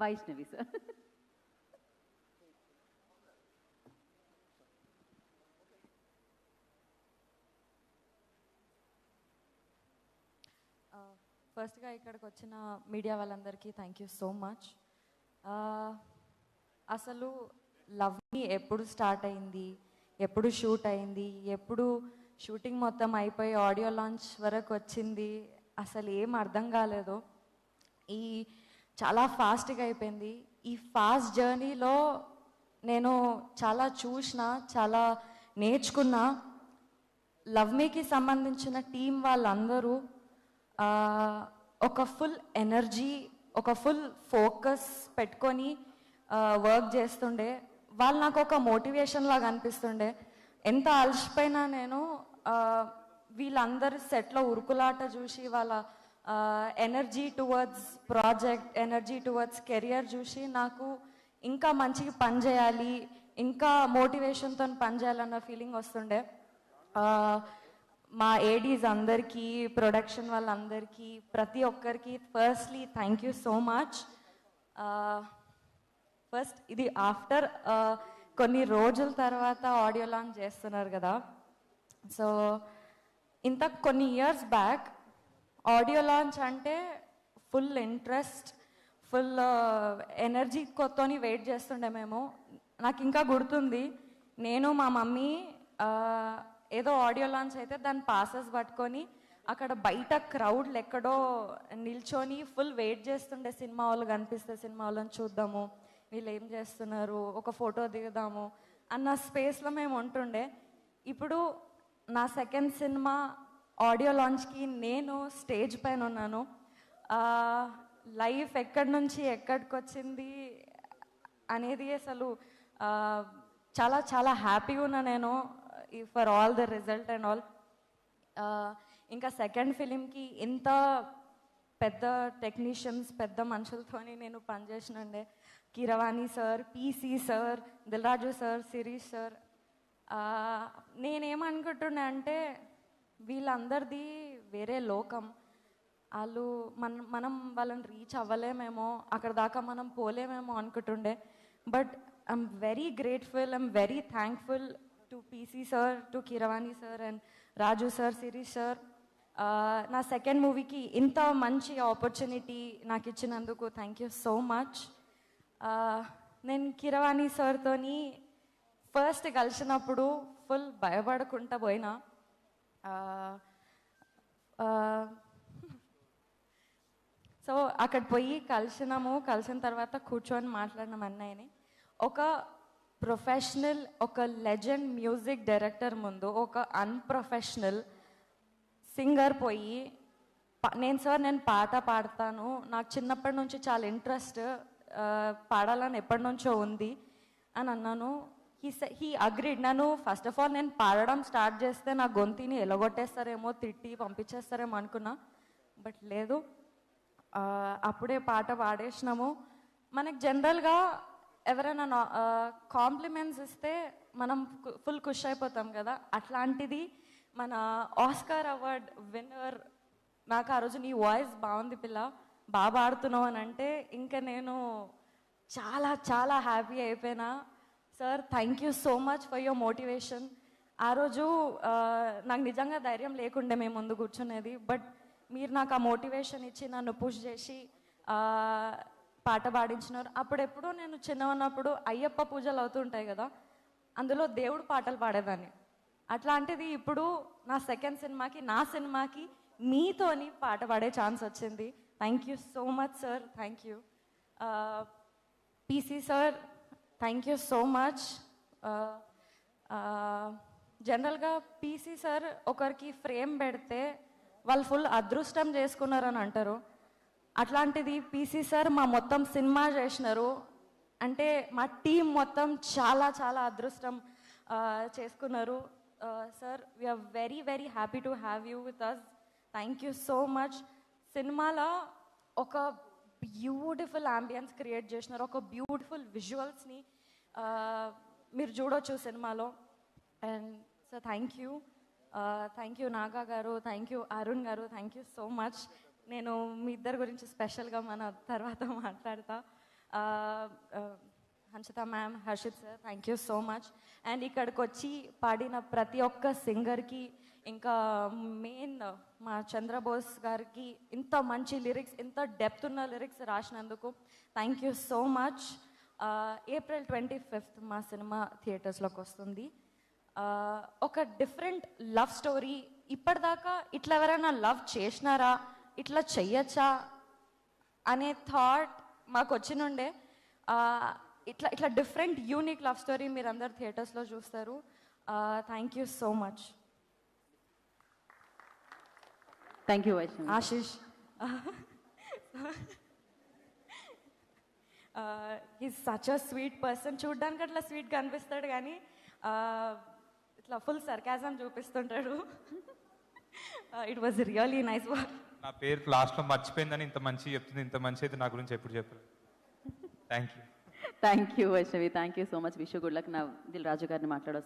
Vaishnavi sir. ఫస్ట్గా ఇక్కడికి వచ్చిన మీడియా వాళ్ళందరికీ థ్యాంక్ యూ సో మచ్. అసలు లవ్ మీ ఎప్పుడు స్టార్ట్ అయింది, ఎప్పుడు షూట్ అయింది, ఎప్పుడు షూటింగ్ మొత్తం అయిపోయి ఆడియో లాంచ్ వరకు వచ్చింది, అసలు ఏం అర్థం కాలేదు. ఈ చాలా ఫాస్ట్గా అయిపోయింది. ఈ ఫాస్ట్ జర్నీలో నేను చాలా చూసిన, చాలా నేర్చుకున్నా. లవ్ మీకి సంబంధించిన టీం వాళ్ళందరూ ఒక ఫుల్ ఎనర్జీ, ఒక ఫుల్ ఫోకస్ పెట్టుకొని వర్క్ చేస్తుండే. వాళ్ళు నాకు ఒక మోటివేషన్ లాగా అనిపిస్తుండే. ఎంత అలసిపోయినా నేను వీళ్ళందరి సెట్లో ఉరుకులాట చూసి, వాళ్ళ energy towards project, energy towards career చూసి నాకు ఇంకా మంచిగా పని చేయాలి, ఇంకా మోటివేషన్తో పని చేయాలన్న ఫీలింగ్ వస్తుండే. మా ఏడీస్ అందరికీ, ప్రొడక్షన్ వాళ్ళందరికీ, ప్రతి ఒక్కరికి firstly thank you so much. First ఇది ఆఫ్టర్ కొన్ని రోజుల తర్వాత ఆడియో లాంచ్ చేస్తున్నారు కదా. సో ఇంత కొన్ని ఇయర్స్ బ్యాక్ ఆడియో లాంచ్ అంటే ఫుల్ ఇంట్రెస్ట్, ఫుల్ ఎనర్జీతోని వెయిట్ చేస్తుండే మేము. నాకు ఇంకా గుర్తుంది, నేను మా మమ్మీ ఏదో ఆడియో లాంచ్ అయితే దాని పాసెస్ పట్టుకొని అక్కడ బయట క్రౌడ్లు ఎక్కడో నిల్చొని ఫుల్ వెయిట్ చేస్తుండే. సినిమా వాళ్ళు కనిపిస్తే సినిమా వాళ్ళని చూద్దాము, వీళ్ళు ఏం చేస్తున్నారు, ఒక ఫోటో దిగుదాము అన్న స్పేస్లో మేము ఉంటుండే. ఇప్పుడు నా సెకండ్ సినిమా ఆడియో లాంచ్కి నేను స్టేజ్ పైన ఉన్నాను. లైఫ్ ఎక్కడి నుంచి ఎక్కడికి వచ్చింది అనేది అసలు చాలా చాలా హ్యాపీగా ఉన్నా నేను for all the result and all. ఇంకా సెకండ్ ఫిలింకి ఇంత పెద్ద టెక్నీషియన్స్, పెద్ద మనుషులతోని నేను పనిచేసినండే. Keeravani sir, PC sir, Dil Raju sir, Sirish sir. నేనేమనుకుంటున్నా అంటే వీళ్ళందరిది వేరే లోకం. వాళ్ళు మనం వాళ్ళని రీచ్ అవ్వలేమేమో, అక్కడ దాకా మనం పోలేమేమో అనుకుంటుండే. But I'm very grateful, I'm very thankful to PC sir, to Keeravani sir and Raju sir, Sirish sir. నా సెకండ్ మూవీకి ఇంత మంచి ఆపర్చునిటీ నాకు ఇచ్చినందుకు థ్యాంక్ యూ సో మచ్. నేను కీరవాణి సార్తోని ఫస్ట్ కలిసినప్పుడు ఫుల్ భయపడకుండా పోయినా. సో అక్కడ పోయి కలిసిన తర్వాత కూర్చొని మాట్లాడినాం అన్నయ్యని. ఒక ప్రొఫెషనల్, ఒక లెజెండ్ మ్యూజిక్ డైరెక్టర్ ముందు ఒక అన్ప్రొఫెషనల్ సింగర్ పోయి నేను పాట పాడతాను, నాకు చిన్నప్పటి నుంచి చాలా ఇంట్రెస్ట్, పాడాలని ఎప్పటి నుంచో ఉంది అని అన్నాను. He agreed. నన్ను ఫస్ట్ ఆఫ్ ఆల్ నేను పాడడం స్టార్ట్ చేస్తే నా గొంతుని ఎలగొట్టేస్తారేమో, తిట్టి పంపించేస్తారేమో అనుకున్నా. బట్ లేదు, అప్పుడే పాట పాడేసినాము. మనకు జనరల్గా ఎవరైనా కాంప్లిమెంట్స్ ఇస్తే మనం ఫుల్ ఖుష్ అయిపోతాం కదా. అట్లాంటిది మన ఆస్కార్ అవార్డ్ విన్నర్ నాకు ఆ రోజు నీ వాయిస్ బాగుంది పిల్ల, బాగా పాడుతున్నావు అని అంటే ఇంకా నేను చాలా చాలా హ్యాపీ అయిపోయినా. Sir thank you so much for your motivation. ఆ రోజు నాకు నిజంగా ధైర్యం లేకుండే మేము ముందు కూర్చునేది. బట్ మీరు నాకు ఆ మోటివేషన్ ఇచ్చి నన్ను పుష్ చేసి పాట పాడించినారు. అప్పుడెప్పుడు నేను చిన్న ఉన్నప్పుడు అయ్యప్ప పూజలు అవుతుంటాయి కదా, అందులో దేవుడు పాటలు పాడేదాన్ని. అట్లాంటిది ఇప్పుడు నా సెకండ్ సినిమాకి, నా సినిమాకి మీతోని పాట పాడే ఛాన్స్ వచ్చింది. Thank you so much sir, thank you. PC sir thank you so much. జనరల్గా పీసీ సార్ ఒకరికి ఫ్రేమ్ పెడితే వాళ్ళు ఫుల్ అదృష్టం చేసుకున్నారని అంటారు. అట్లాంటిది పీసీ సార్ మా మొత్తం సినిమా చేసినారు అంటే మా టీం మొత్తం చాలా చాలా అదృష్టం చేసుకున్నారు. Sir we are very very happy to have you with us. Thank you so much. సినిమాలో ఒక బ్యూటిఫుల్ అంబియన్స్ క్రియేట్ చేసినారు, ఒక బ్యూటిఫుల్ విజువల్స్ని మీరు చూడొచ్చు సినిమాలో. And sir thank you Naga గారు, థ్యాంక్ యూ అరుణ్ గారు, థ్యాంక్ యూ సో మచ్. నేను మీ ఇద్దరి గురించి స్పెషల్గా మన తర్వాత మాట్లాడతా. Hanshita ma'am, Harshit sir, thank you so much. And ఇక్కడికి వచ్చి పాడిన ప్రతి ఒక్క సింగర్కి, ఇంకా మెయిన్ మా చంద్రబోస్ గారికి ఇంత మంచి లిరిక్స్, ఇంత డెప్త్ ఉన్న లిరిక్స్ రాసినందుకు thank you so much. April 25th మా సినిమా థియేటర్స్లోకి వస్తుంది. ఒక డిఫరెంట్ లవ్ స్టోరీ. ఇప్పటిదాకా ఇట్లా ఎవరైనా లవ్ చేసినారా, ఇట్లా చెయ్యొచ్చా అనే థాట్ మాకు వచ్చినుండే. ఇట్లా డిఫరెంట్ యూనిక్ లవ్ స్టోరీ మీరు అందరు థియేటర్స్లో చూస్తారు. Thank you so much. Thank you Vaishnavi. Ashish, is such a sweet person. చూడ్డానికి అట్లా స్వీట్గా అనిపిస్తాడు కానీ ఇట్లా ఫుల్ సర్కాజం చూపిస్తుంటాడు. It was really nice work. నా పేరు లాస్ట్లో మర్చిపోయిందని ఇంత మంచి చెప్తుంది. ఇంత మంచి అయితే నా గురించి ఎప్పుడు చెప్పలేదు. Thank you. Thank you Vaishnavi, thank you so much. Wish good luck. నా దిల్ రాజు గారిని మాట్లాడొచ్చు.